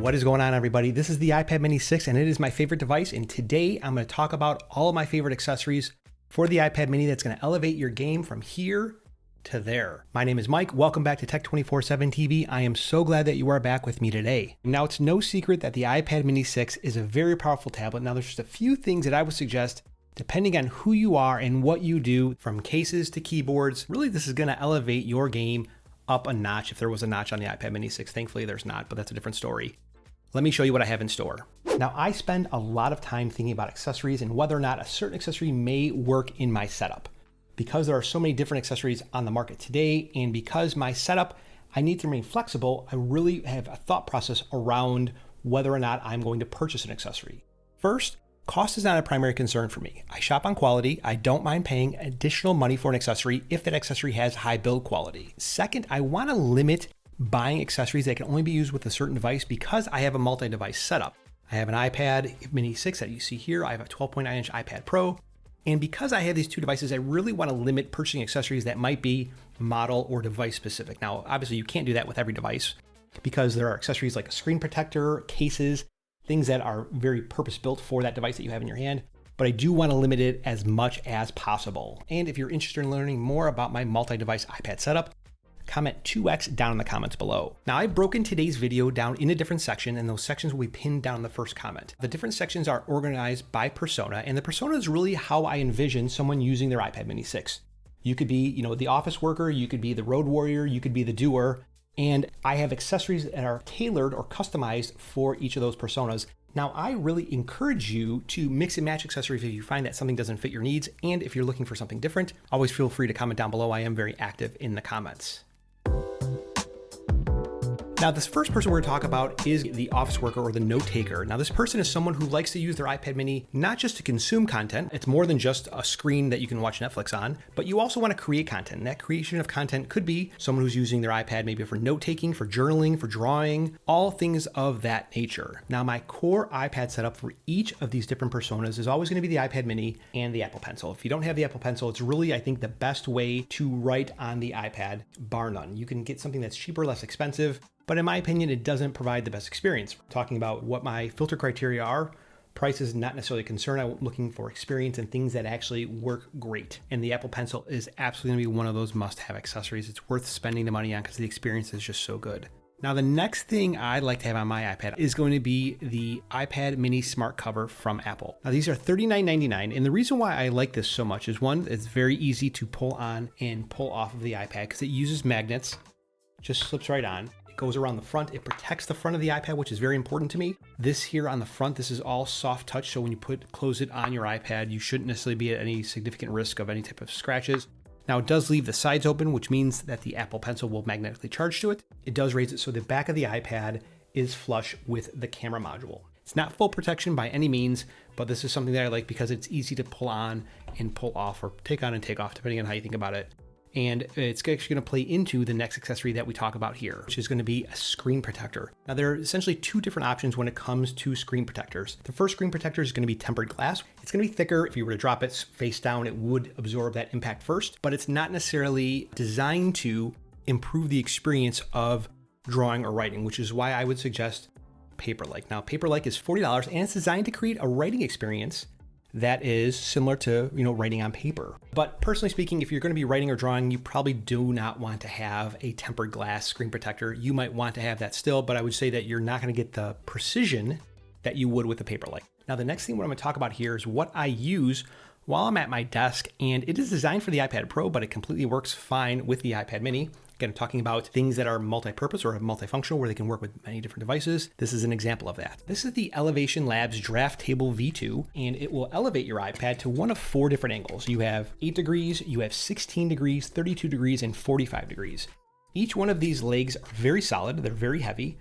What is going on, everybody? This is the iPad mini 6 and it is my favorite device, and today I'm going to talk about all of my favorite accessories for the iPad mini that's going to elevate your game from here to there. My name is Mike. Welcome back to Tech 24/7 TV. I am so glad that you are back with me today. Now, it's no secret that the iPad mini 6 is a very powerful tablet. Now, there's just a few things that I would suggest depending on who you are and what you do, from cases to keyboards. Really, this is going to elevate your game up a notch if there was a notch on the iPad mini 6. Thankfully, there's not, but that's a different story. Let me show you what I have in store. Now, I spend a lot of time thinking about accessories and whether or not a certain accessory may work in my setup. Because there are so many different accessories on the market today, and because my setup, I need to remain flexible, I really have a thought process around whether or not I'm going to purchase an accessory. First, cost is not a primary concern for me. I shop on quality. I don't mind paying additional money for an accessory if that accessory has high build quality. Second, I want to limit buying accessories that can only be used with a certain device because I have a multi-device setup. I have an iPad mini 6 that you see here. I have a 12.9-inch iPad Pro. And because I have these two devices, I really want to limit purchasing accessories that might be model or device specific. Now, obviously you can't do that with every device because there are accessories like a screen protector, cases, things that are very purpose built for that device that you have in your hand. But I do want to limit it as much as possible. And if you're interested in learning more about my multi-device iPad setup, comment 2x down in the comments below. Now, I've broken today's video down into different sections, and those sections will be pinned down in the first comment. The different sections are organized by persona, and the persona is really how I envision someone using their iPad mini 6. You could be, the office worker, you could be the road warrior, you could be the doer, and I have accessories that are tailored or customized for each of those personas. Now, I really encourage you to mix and match accessories if you find that something doesn't fit your needs, and if you're looking for something different, always feel free to comment down below. I am very active in the comments. Now, this first person we're going to talk about is the office worker or the note taker. Now, this person is someone who likes to use their iPad mini not just to consume content. It's more than just a screen that you can watch Netflix on, but you also want to create content. And that creation of content could be someone who's using their iPad maybe for note taking, for journaling, for drawing, all things of that nature. Now, my core iPad setup for each of these different personas is always going to be the iPad mini and the Apple Pencil. If you don't have the Apple Pencil, it's really, I think, the best way to write on the iPad, bar none. You can get something that's cheaper, less expensive, but in my opinion, it doesn't provide the best experience. Talking about what my filter criteria are, price is not necessarily a concern. I'm looking for experience and things that actually work great. And the Apple Pencil is absolutely going to be one of those must-have accessories. It's worth spending the money on because the experience is just so good. Now, the next thing I'd like to have on my iPad is going to be the iPad mini smart cover from Apple. Now, these are $39.99. And the reason why I like this so much is, one, it's very easy to pull on and pull off of the iPad because it uses magnets, just slips right on. Goes around the front. It protects the front of the iPad, which is very important to me. This here on the front, this is all soft touch. So when you close it on your iPad, you shouldn't necessarily be at any significant risk of any type of scratches. Now, it does leave the sides open, which means that the Apple Pencil will magnetically charge to it. It does raise it so the back of the iPad is flush with the camera module. It's not full protection by any means, but this is something that I like because it's easy to pull on and pull off, or take on and take off, depending on how you think about it. And it's actually going to play into the next accessory that we talk about here, which is going to be a screen protector. Now, there are essentially two different options when it comes to screen protectors. The first screen protector is going to be tempered glass. It's going to be thicker. If you were to drop it face down, it would absorb that impact first, but it's not necessarily designed to improve the experience of drawing or writing, which is why I would suggest Paperlike. Now, Paperlike is $40 and it's designed to create a writing experience that is similar to, writing on paper. But personally speaking, if you're going to be writing or drawing, you probably do not want to have a tempered glass screen protector. You might want to have that still, but I would say that you're not going to get the precision that you would with a Paperlike. Now, the next thing what I'm going to talk about here is what I use while I'm at my desk, and it is designed for the iPad Pro, but it completely works fine with the iPad mini. Again, talking about things that are multi-purpose or multifunctional where they can work with many different devices. This is an example of that. This is the Elevation Labs Draft Table V2, and it will elevate your iPad to one of 4 different angles. You have 8 degrees, you have 16 degrees, 32 degrees, and 45 degrees. Each one of these legs are very solid, they're very heavy.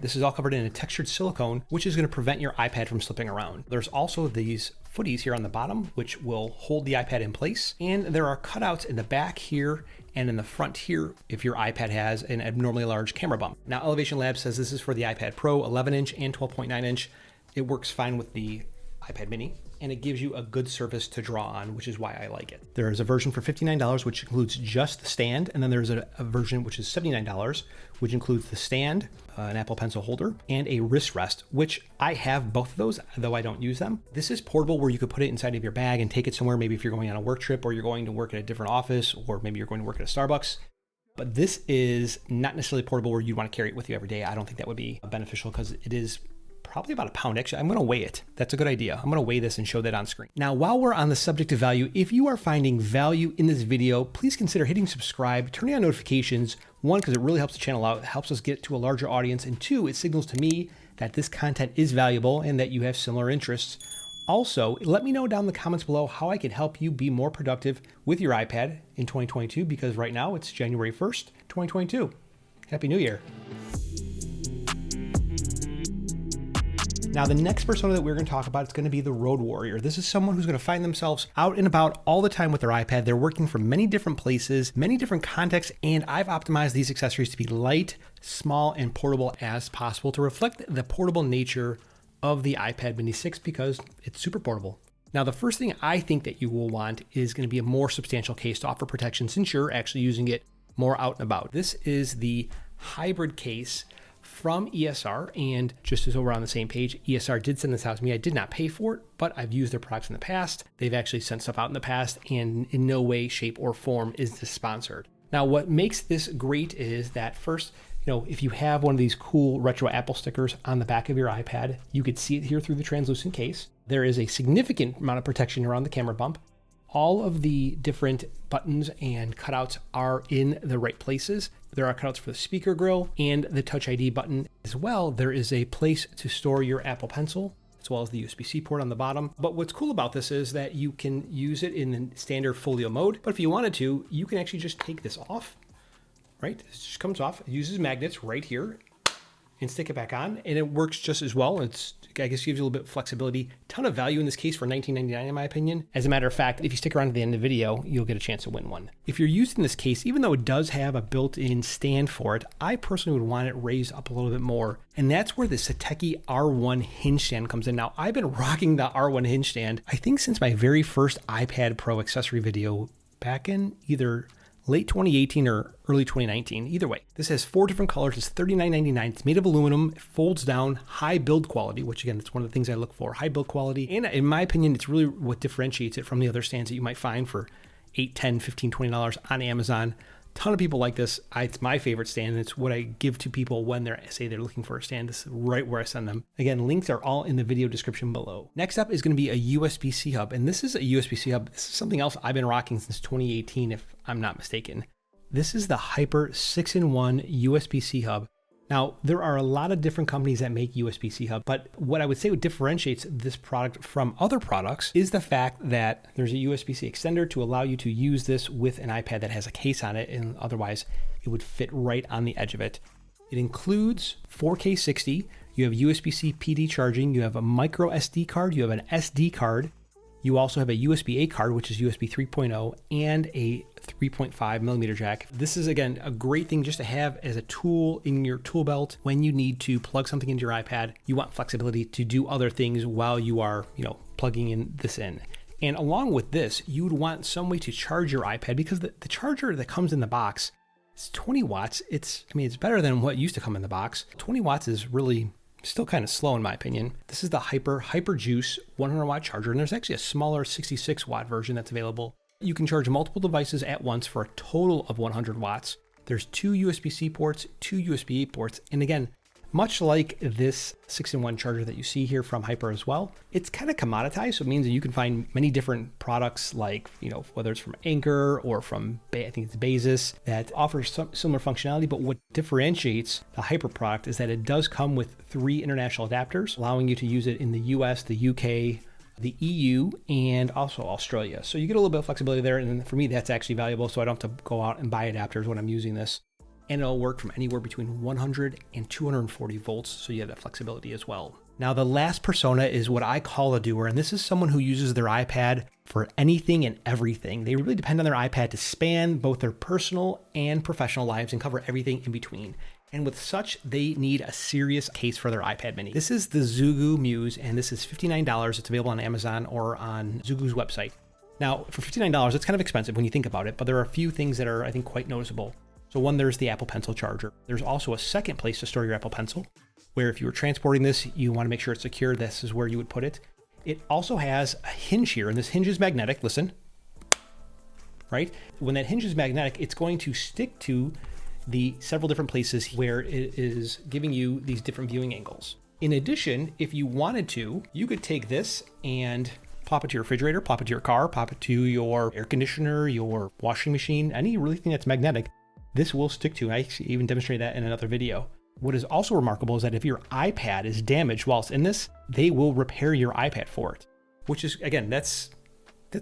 This is all covered in a textured silicone, which is going to prevent your iPad from slipping around. There's also these footies here on the bottom, which will hold the iPad in place. And there are cutouts in the back here and in the front here if your iPad has an abnormally large camera bump. Now, Elevation Labs says this is for the iPad Pro 11-inch and 12.9-inch. It works fine with the iPad mini. and it gives you a good surface to draw on, which is why I like it. There is a version for $59, which includes just the stand, and then there's a version which is $79, which includes the stand, an Apple Pencil holder, and a wrist rest, which I have both of those, though I don't use them. This is portable, where you could put it inside of your bag and take it somewhere, maybe if you're going on a work trip or you're going to work at a different office, or maybe you're going to work at a Starbucks. But this is not necessarily portable where you want to carry it with you every day. I don't think that would be beneficial because it is probably about a pound. Actually, I'm going to weigh it. That's a good idea. I'm going to weigh this and show that on screen. Now, while we're on the subject of value, if you are finding value in this video, please consider hitting subscribe, turning on notifications. One, because it really helps the channel out. It helps us get to a larger audience. And two, it signals to me that this content is valuable and that you have similar interests. Also, let me know down in the comments below how I can help you be more productive with your iPad in 2022, because right now it's January 1st, 2022. Happy New Year. Now, the next persona that we're going to talk about is going to be the road warrior. This is someone who's going to find themselves out and about all the time with their iPad. They're working from many different places, many different contexts, and I've optimized these accessories to be light, small, and portable as possible to reflect the portable nature of the iPad mini 6 because it's super portable. Now, the first thing I think that you will want is going to be a more substantial case to offer protection since you're actually using it more out and about. This is the hybrid case from ESR, and just as we're on the same page, ESR did send this out to me. I did not pay for it, but I've used their products in the past. They've actually sent stuff out in the past, and in no way, shape, or form is this sponsored. Now, what makes this great is that first, if you have one of these cool retro Apple stickers on the back of your iPad, you could see it here through the translucent case. There is a significant amount of protection around the camera bump. All of the different buttons and cutouts are in the right places. There are cutouts for the speaker grill and the Touch ID button as well. There is a place to store your Apple Pencil, as well as the USB-C port on the bottom. But what's cool about this is that you can use it in the standard folio mode. But if you wanted to, you can actually just take this off, right? This just comes off. It uses magnets right here and stick it back on, and it works just as well. I guess gives you a little bit of flexibility. Ton of value in this case for $19.99 in my opinion. As a matter of fact, if you stick around to the end of the video, you'll get a chance to win one. If you're using this case, even though it does have a built-in stand for it, I personally would want it raised up a little bit more. And that's where the Satechi R1 hinge stand comes in. Now, I've been rocking the R1 hinge stand, I think since my very first iPad Pro accessory video back in either late 2018 or early 2019. Either way, this has 4 different colors. It's $39.99. It's made of aluminum. It folds down, high build quality, which again, it's one of the things I look for, high build quality. And in my opinion, it's really what differentiates it from the other stands that you might find for $8, $10, $15, $20 on Amazon. Ton of people like this. It's my favorite stand. It's what I give to people when they say they're looking for a stand. This is right where I send them. Again, links are all in the video description below. Next up is going to be a USB-C hub. And this is a USB-C hub. This is something else I've been rocking since 2018, if I'm not mistaken. This is the Hyper 6-in-1 USB-C hub. Now, there are a lot of different companies that make USB-C hub, but what I would say what differentiates this product from other products is the fact that there's a USB-C extender to allow you to use this with an iPad that has a case on it, and otherwise it would fit right on the edge of it. It includes 4K 60, you have USB-C PD charging, you have a micro SD card, you have an SD card, you also have a USB-A card, which is USB 3.0, and a 3.5 millimeter jack. This is, again, a great thing just to have as a tool in your tool belt when you need to plug something into your iPad. You want flexibility to do other things while you are, plugging this in. And along with this, you would want some way to charge your iPad because the charger that comes in the box is 20 watts. It's better than what used to come in the box. 20 watts is really still kind of slow in my opinion. This is the HyperJuice 100 watt charger, and there's actually a smaller 66 watt version that's available. You can charge multiple devices at once for a total of 100 watts. There's 2 USB-C ports, 2 USB-A ports, and again, much like this 6-in-1 charger that you see here from Hyper as well, it's kind of commoditized, so it means that you can find many different products like, whether it's from Anker or from, I think it's Basis, that offers some similar functionality, but what differentiates the Hyper product is that it does come with 3 international adapters, allowing you to use it in the US, the UK, the EU, and also Australia. So you get a little bit of flexibility there, and for me, that's actually valuable, so I don't have to go out and buy adapters when I'm using this. And it'll work from anywhere between 100 and 240 volts, so you have that flexibility as well. Now, the last persona is what I call a doer, and this is someone who uses their iPad for anything and everything. They really depend on their iPad to span both their personal and professional lives and cover everything in between. And with such, they need a serious case for their iPad mini. This is the Zugu Muse, and this is $59. It's available on Amazon or on Zugu's website. Now, for $59, it's kind of expensive when you think about it, but there are a few things that are, I think, quite noticeable. So one, there's the Apple Pencil charger. There's also a second place to store your Apple Pencil, where if you were transporting this, you want to make sure it's secure. This is where you would put it. It also has a hinge here, and this hinge is magnetic. Listen, right? When that hinge is magnetic, it's going to stick to the several different places where it is giving you these different viewing angles. In addition, if you wanted to, you could take this and plop it to your refrigerator, plop it to your car, pop it to your air conditioner, your washing machine, any really thing that's magnetic, this will stick to. I even demonstrated that in another video. What is also remarkable is that if your iPad is damaged whilst in this, they will repair your iPad for it, which is, again, that's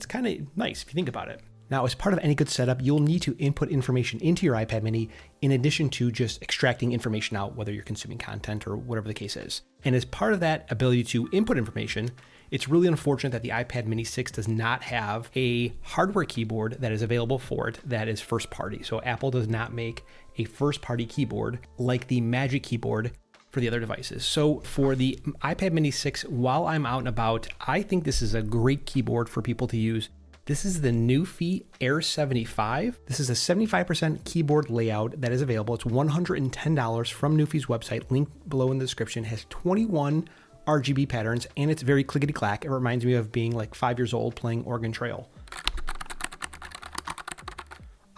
kind of nice if you think about it. Now, as part of any good setup, you'll need to input information into your iPad mini in addition to just extracting information out, whether you're consuming content or whatever the case is. And as part of that ability to input information, it's really unfortunate that the iPad mini 6 does not have a hardware keyboard that is available for it that is first party. So Apple does not make a first party keyboard like the Magic Keyboard for the other devices. So for the iPad mini 6, while I'm out and about, I think this is a great keyboard for people to use. This is the Newfie Air 75. This is a 75% keyboard layout that is available. It's $110 from Newfie's website. Link below in the description. It has 21 RGB patterns, and it's very clickety-clack. It reminds me of being like 5 years old playing Oregon Trail.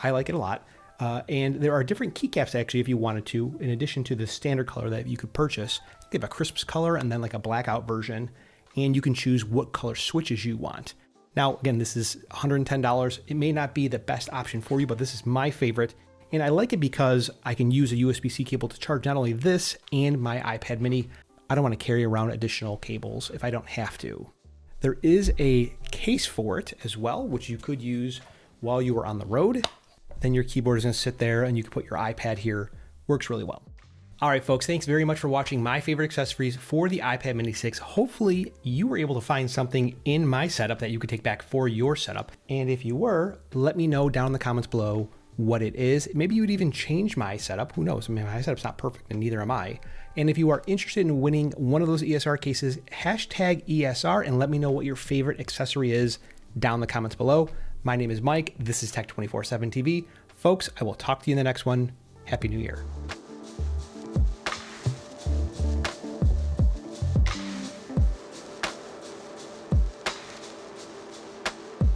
I like it a lot. And there are different keycaps actually if you wanted to, in addition to the standard color that you could purchase. They have a Christmas color and then like a blackout version, and you can choose what color switches you want. Now, again, this is $110. It may not be the best option for you, but this is my favorite. And I like it because I can use a USB-C cable to charge not only this and my iPad mini. I don't want to carry around additional cables if I don't have to. There is a case for it as well, which you could use while you are on the road. Then your keyboard is going to sit there and you can put your iPad here. Works really well. All right, folks, thanks very much for watching my favorite accessories for the iPad mini 6. Hopefully you were able to find something in my setup that you could take back for your setup. And if you were, let me know down in the comments below what it is. Maybe you would even change my setup. Who knows? I mean, my setup's not perfect and neither am I. And if you are interested in winning one of those ESR cases, hashtag ESR and let me know what your favorite accessory is down in the comments below. My name is Mike. This is Tech 24/7 TV. Folks, I will talk to you in the next one. Happy New Year.